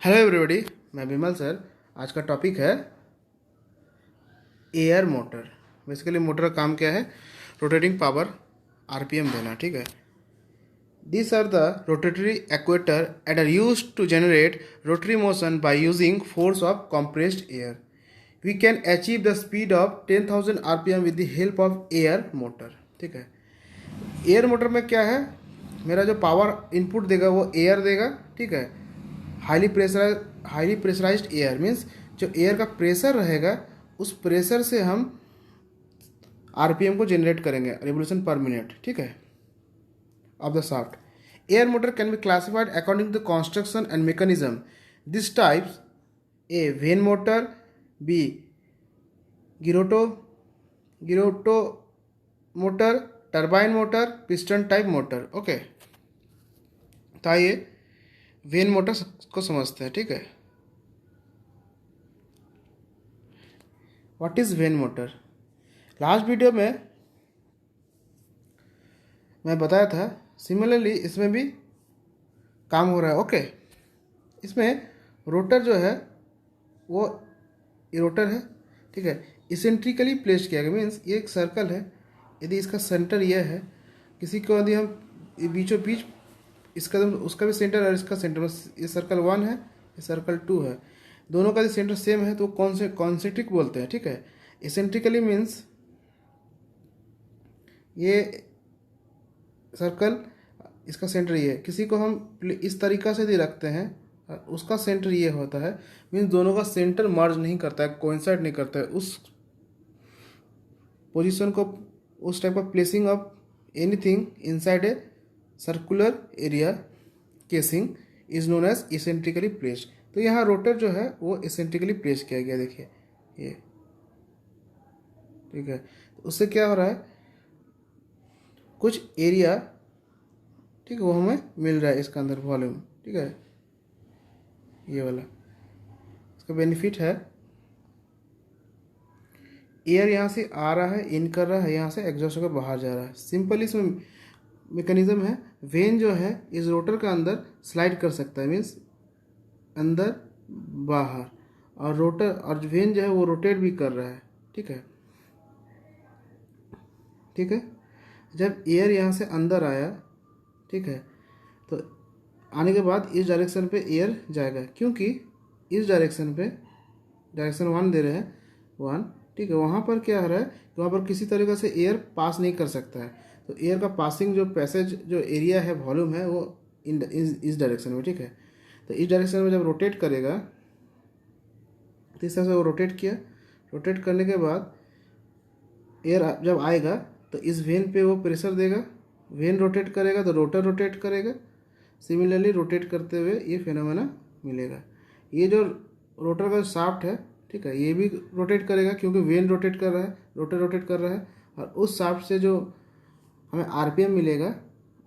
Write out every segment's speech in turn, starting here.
Hello everybody, मैं विमल sir. आज का टॉपिक है एयर मोटर। बेसिकली मोटर का काम क्या है? रोटेटिंग पावर, आरपीएम देना। ठीक है। These are the rotatory actuator and are used to generate rotary motion by using force of compressed air. We can achieve the speed of 10,000 rpm with the help of air motor. ठीक है। Air motor में क्या है? मेरा जो power input देगा वो air देगा। ठीक है। हाईली प्रेशराइज्ड एयर मीन्स जो एयर का प्रेशर रहेगा उस प्रेशर से हम आरपीएम को जनरेट करेंगे, रिवोल्यूशन पर मिनट। ठीक है, of the shaft. Air motor can be classified according to the construction and mechanism. These types: A. Vane motor, B. Giroto motor, turbine motor, piston type motor. Okay, तो आइए when motor को समझते हैं। ठीक है। What is when motor? Last video में मैं बताया था, सिमिलरली इसमें भी काम हो रहा है। ओके, इसमें रोटर जो है वो रोटर है। ठीक है। इसेंट्रिकली प्लेस्ड किया गया मीन्स ये एक सर्कल है। यदि इसका सेंटर ये है, किसी को यदि हम बीचों बीच इसका उसका भी सेंटर और इसका सेंटर, ये सर्कल 1 है, ये सर्कल 2 है, दोनों का यदि सेंटर सेम है तो कौन से कॉन्सेंट्रिक बोलते हैं। ठीक है। इसेंट्रिकली मीन्स ये सर्कल, इसका सेंटर ये है। किसी को हम इस तरीक़ा से यदि रखते हैं, उसका सेंटर ये होता है, मीन्स दोनों का सेंटर मर्ज नहीं करता है, कोइंसाइड नहीं करता है। उस पोजीशन को, उस टाइप का placing of anything inside a circular area casing is known as eccentrically placed. तो यहाँ रोटर जो है वो इसेंट्रिकली प्लेस किया गया। देखिए ये, ठीक है। तो उससे क्या हो रहा है, कुछ एरिया, ठीक है, वो हमें मिल रहा है इसका अंदर वॉल्यूम। ठीक है, ये वाला इसका बेनिफिट है। एयर यहाँ से आ रहा है, इन कर रहा है, यहाँ से एग्जॉस्ट होकर बाहर जा रहा है। सिंपल इसमें मैकेनिज्म है। वेन जो है इस रोटर का अंदर स्लाइड कर सकता है, मीन्स अंदर बाहर, और रोटर और वेन जो है वो रोटेट भी कर रहा है। ठीक है। ठीक है। जब एयर यहाँ से अंदर आया, ठीक है, तो आने के बाद इस डायरेक्शन पे एयर जाएगा, क्योंकि इस डायरेक्शन पे डायरेक्शन 1 दे रहे हैं, 1। ठीक है। वहाँ पर क्या हो रहा है, वहाँ पर किसी तरीके से एयर पास नहीं कर सकता है। तो एयर का पासिंग जो पैसेज जो एरिया है, वॉल्यूम है, वो इस डायरेक्शन में। ठीक है। तो इस डायरेक्शन में जब रोटेट करेगा तो इस तरह से वो रोटेट किया। रोटेट करने के बाद एयर जब आएगा तो इस वेन पे वो प्रेशर देगा, वेन रोटेट करेगा तो रोटर रोटेट करेगा। सिमिलरली रोटेट करते हुए ये फिनोमेना मिलेगा। ये जो रोटर का शाफ्ट है, ठीक है, ये भी रोटेट करेगा क्योंकि वेन रोटेट कर रहा है, रोटर रोटेट कर रहा है, और उस शाफ्ट से जो हमें आरपीएम मिलेगा,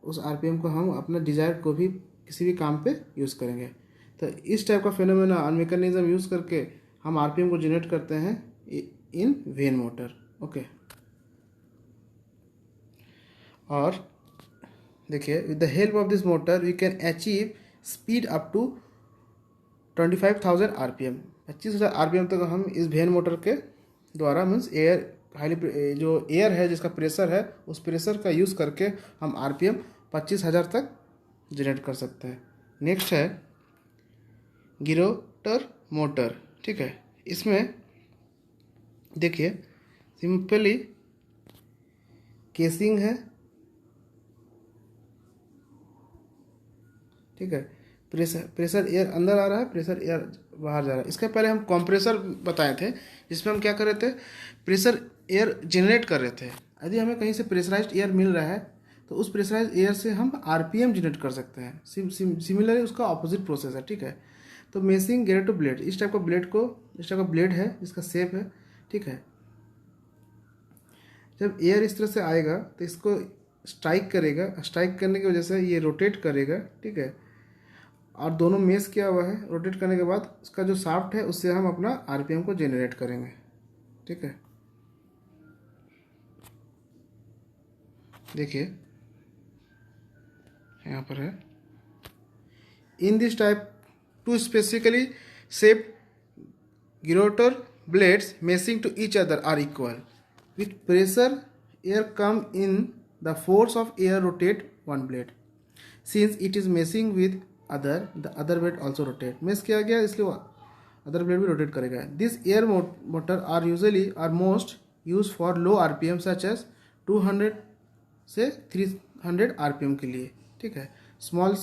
उस आरपीएम को हम अपना डिजायर को भी किसी भी काम पे यूज़ करेंगे। तो इस टाइप का फिनोमेना और मैकेनिज्म यूज़ करके हम आरपीएम को जनरेट करते हैं इन वेन मोटर। ओके, और देखिए, with the help of this motor we can achieve speed up to 25,000 RPM. 25,000 RPM तक हम इस वेन मोटर के द्वारा, मीन्स एयर जो एयर है जिसका प्रेशर है, उस प्रेशर का यूज़ करके हम आरपीएम 25,000 तक जनरेट कर सकते हैं। नेक्स्ट है गिरोटर मोटर। ठीक है। इसमें देखिए सिंपली केसिंग है। ठीक है। प्रेशर एयर अंदर आ रहा है, प्रेशर एयर बाहर जा रहा है। इसके पहले हम कंप्रेसर बताए थे, जिसमें हम क्या कर रहे थे, प्रेशर एयर जनरेट कर रहे थे। यदि हमें कहीं से प्रेशराइज्ड एयर मिल रहा है तो उस प्रेशराइज्ड एयर से हम आरपीएम जनरेट कर सकते हैं। सिमिलरली उसका ऑपोजिट प्रोसेस है। ठीक है। तो मेसिंग गेयर टू ब्लेड, इस टाइप का ब्लेड है जिसका शेप है। ठीक है। जब एयर इस तरह से आएगा तो इसको स्ट्राइक करेगा, स्ट्राइक करने की वजह से ये रोटेट करेगा। ठीक है। और दोनों मेस किया हुआ है। रोटेट करने के बाद उसका जो शाफ्ट है उससे हम अपना आरपीएम को जनरेट करेंगे। ठीक है। देखिए यहाँ पर है, in this type Two specifically shaped gyrotor blades meshing to each other are equal. With pressure, air come in, the force of air rotate one blade. Since it is meshing with other, the other blade also rotate. Mesh किया गया इसलिए other blade भी rotate करेगा. This air motor are most used for low RPM such as 200 से 300 RPM के लिए. ठीक है, स्मॉल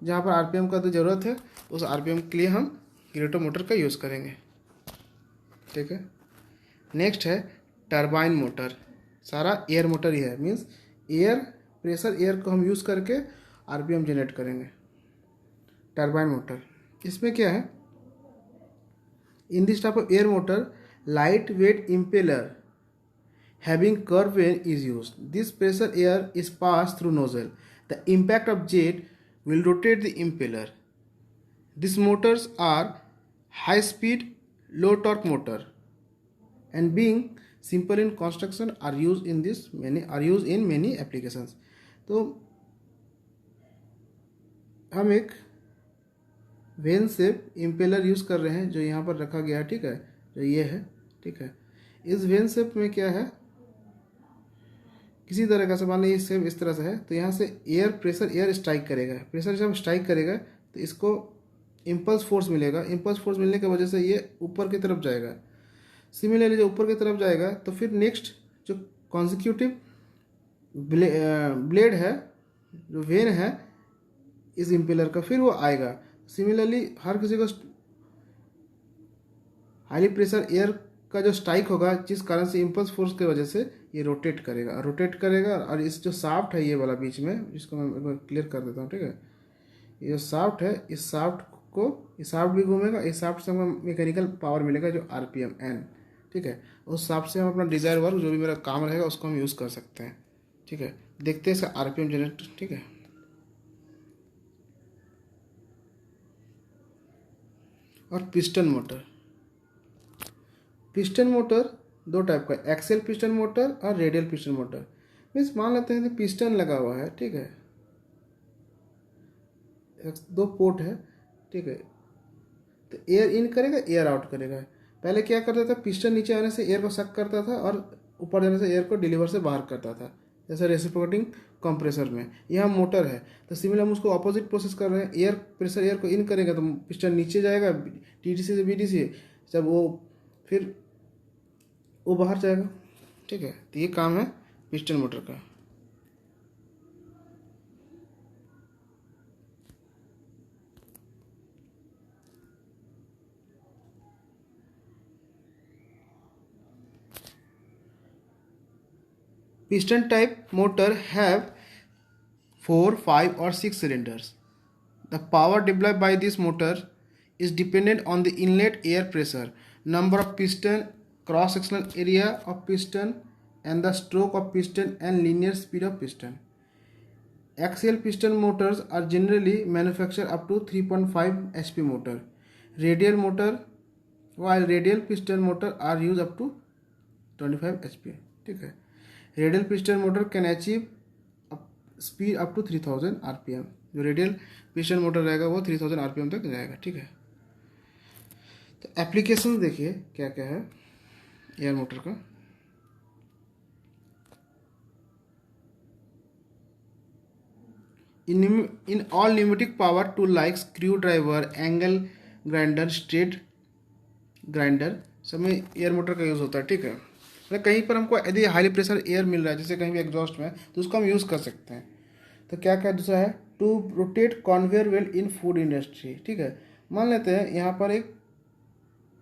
जहाँ पर RPM का तो ज़रूरत है उस RPM के लिए हम गिरोटो मोटर का यूज़ करेंगे. ठीक है. नेक्स्ट है टरबाइन मोटर. सारा एयर मोटर ही है, मीन्स एयर प्रेशर एयर को हम यूज़ करके RPM जनरेट करेंगे. टरबाइन मोटर इसमें क्या है, in this type of air motor light weight impeller having curved vane is used. This pressure air is passed through nozzle. The impact of jet will rotate the impeller. These motors are high speed, low torque motor, and being simple in construction are used in many applications. तो हम एक when shape impeller use कर रहे हैं जो यहाँ पर रखा गया है. ठीक है, जो ये है. ठीक है, इस वेन शेप में क्या है, किसी तरह का मान लीजिए सेम इस तरह से है, तो यहाँ से एयर प्रेशर एयर स्ट्राइक करेगा. प्रेशर जब स्ट्राइक करेगा तो इसको इम्पल्स फोर्स मिलेगा. इम्पल्स फोर्स मिलने की वजह से ये ऊपर की तरफ जाएगा. सिमिलरली जो ऊपर की तरफ जाएगा तो फिर नेक्स्ट जो कॉन्जिक्यूटिव ब्लेड है, जो वेन है इस इम्पेलर का, फिर वो आएगा. सिमिलरली हर किसी को हाईली प्रेशर एयर का जो स्ट्राइक होगा, जिस कारण से इम्पल्स फोर्स की वजह से ये रोटेट करेगा. और इस जो शाफ्ट है ये वाला बीच में, जिसको मैं एक बार क्लियर कर देता हूँ. ठीक है, ये जो शाफ्ट है, इस शाफ्ट भी घूमेगा. इस शाफ्ट से हमें मैकेनिकल पावर मिलेगा जो RPM N. ठीक है, उस शाफ्ट से हम अपना डिजायर वर्क जो भी मेरा काम रहेगा उसको हम यूज़ कर सकते हैं. ठीक है, देखते हैं इसका RPM जनरेट. ठीक है, और पिस्टन मोटर दो टाइप का, एक्सेल पिस्टन मोटर और रेडियल पिस्टन मोटर. मीन्स मान लेते हैं कि पिस्टन लगा हुआ है. ठीक है, दो पोर्ट है. ठीक है, तो एयर इन करेगा, एयर आउट करेगा. पहले क्या करता था, पिस्टन नीचे आने से एयर को सक करता था और ऊपर जाने से एयर को डिलीवर से बाहर करता था, जैसे रेसिप्रोकेटिंग कंप्रेसर में. यहाँ मोटर है तो सिमिलर हम उसको अपोजिट प्रोसेस कर रहे हैं. एयर प्रेशर एयर को इन करेगा तो पिस्टन नीचे जाएगा TDC से BDC, जब वो फिर वो बाहर जाएगा. ठीक है, तो ये काम है पिस्टन मोटर का. Piston type motor have 4, 5 or 6 cylinders. The power deployed by this motor is dependent on the inlet air pressure, number of piston, cross-sectional area of piston, and the stroke of piston and linear speed of piston. Axial piston motors are generally manufactured up to 3.5 HP motor. While radial piston motor are used up to 25 HP. ठीक है, radial piston motor can achieve speed up to 3000 RPM. जो radial piston motor रहेगा वो 3000 RPM तक जाएगा. ठीक है, तो एप्लीकेशन देखिए क्या क्या है एयर मोटर का. In all pneumatic power tool like screw driver, angle grinder, straight grinder, सब में एयर मोटर का यूज़ होता है. ठीक है, मतलब कहीं पर हमको यदि हाईली प्रेशर एयर मिल रहा है जैसे कहीं भी एग्जॉस्ट में, तो उसको हम यूज़ कर सकते हैं. तो क्या क्या दूसरा है, to rotate conveyor belt in food industry. ठीक है, मान लेते हैं यहाँ पर एक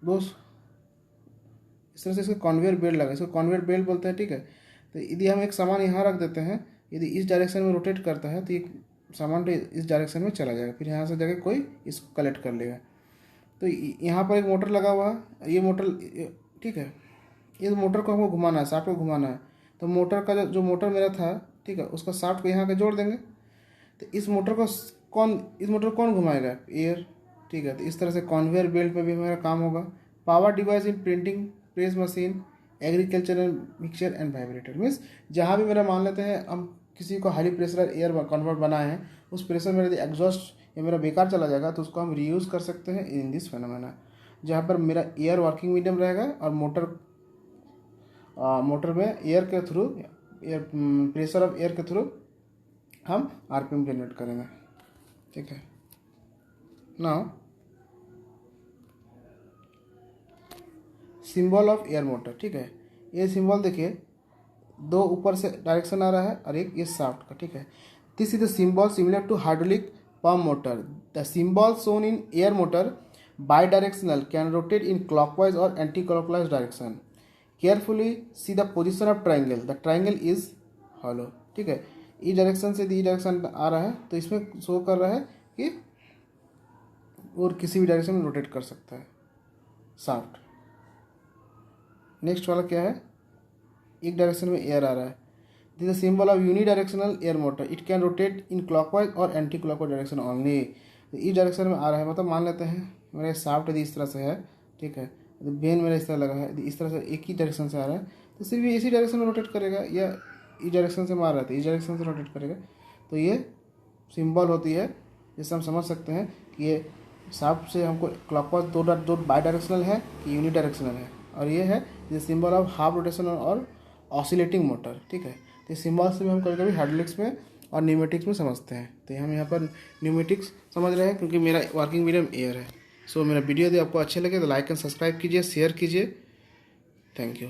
दोस्त इस तरह से इसका कन्वेयर बेल्ट लगा, इसको कन्वेयर बेल्ट बोलते हैं. ठीक है, तो यदि हम एक सामान यहाँ रख देते हैं, यदि इस डायरेक्शन में रोटेट करता है तो ये सामान तो इस डायरेक्शन में चला जाएगा, फिर यहाँ से जाकर कोई इसको कलेक्ट कर लेगा. तो यहाँ पर एक मोटर लगा हुआ है, ये मोटर. ठीक है, इस मोटर को हमको घुमाना है, शाफ्ट को घुमाना है. तो मोटर का जो मोटर मेरा था, ठीक है, उसका शाफ्ट को यहाँ के जोड़ देंगे. तो इस मोटर को कौन घुमाएगा, एयर. ठीक है, तो इस तरह से कन्वेयर बेल्ट पे भी हमारा काम होगा. Power device in printing press machine, agricultural mixture and vibrator. Means जहाँ भी मेरा मान लेते हैं हम किसी को हाईली प्रेशर एयर कन्वर्ट बनाए हैं, उस प्रेशर में यदि एग्जॉस्ट ये मेरा बेकार चला जाएगा तो उसको हम रीयूज़ कर सकते हैं इन दिस फेनोमेना, जहाँ पर मेरा एयर वर्किंग मीडियम रहेगा और मोटर में एयर के through, air pressure of air के थ्रू हम आरपीएम जनरेट करेंगे। ठीक है, now symbol of air motor. ठीक है, ये सिंबल देखिए, दो ऊपर से डायरेक्शन आ रहा है और एक ये शाफ्ट का। ठीक है, this is the symbol similar to hydraulic pump motor. The symbol shown in air motor bidirectional can rotate in clockwise और anti clockwise direction. Carefully see the position of triangle, the triangle is hollow. ठीक है, E direction से D direction आ रहा है तो इसमें show कर रहा है कि और किसी भी डायरेक्शन में रोटेट कर सकता है शाफ्ट। नेक्स्ट वाला क्या है, एक डायरेक्शन में एयर आ रहा है। This is symbol of unidirectional air motor, it can rotate in clockwise और एंटी क्लॉकवाइज डायरेक्शन ओनली। इस डायरेक्शन में आ रहा है, मतलब मान लेते हैं मेरा शाफ्ट यदि इस तरह से है, ठीक है, यदि बेन मेरा इस तरह लगा है, यदि इस तरह से एक ही डायरेक्शन से आ रहा है तो सिर्फ इसी डायरेक्शन में रोटेट करेगा, या इस डायरेक्शन से मार रहा है इस डायरेक्शन से रोटेट करेगा। तो ये सिंबल होती है, जिससे हम समझ सकते हैं कि ये शाफ्ट से हमको क्लॉकवाइज दो बाई डायरेक्शनल है कि यूनी डायरेक्शनल है, और ये है ये सिंबल ऑफ हाफ रोटेशन और ऑसिलेटिंग मोटर। ठीक है, तो इस सिंबल से भी हम कभी कभी हाइड्रोलिक्स में और न्यूमेटिक्स में समझते हैं। तो हम यहाँ पर न्यूमेटिक्स समझ रहे हैं क्योंकि मेरा वर्किंग मीडियम एयर है। सो मेरा वीडियो यदि आपको अच्छे लगे तो लाइक एंड सब्सक्राइब कीजिए, शेयर कीजिए। Thank you.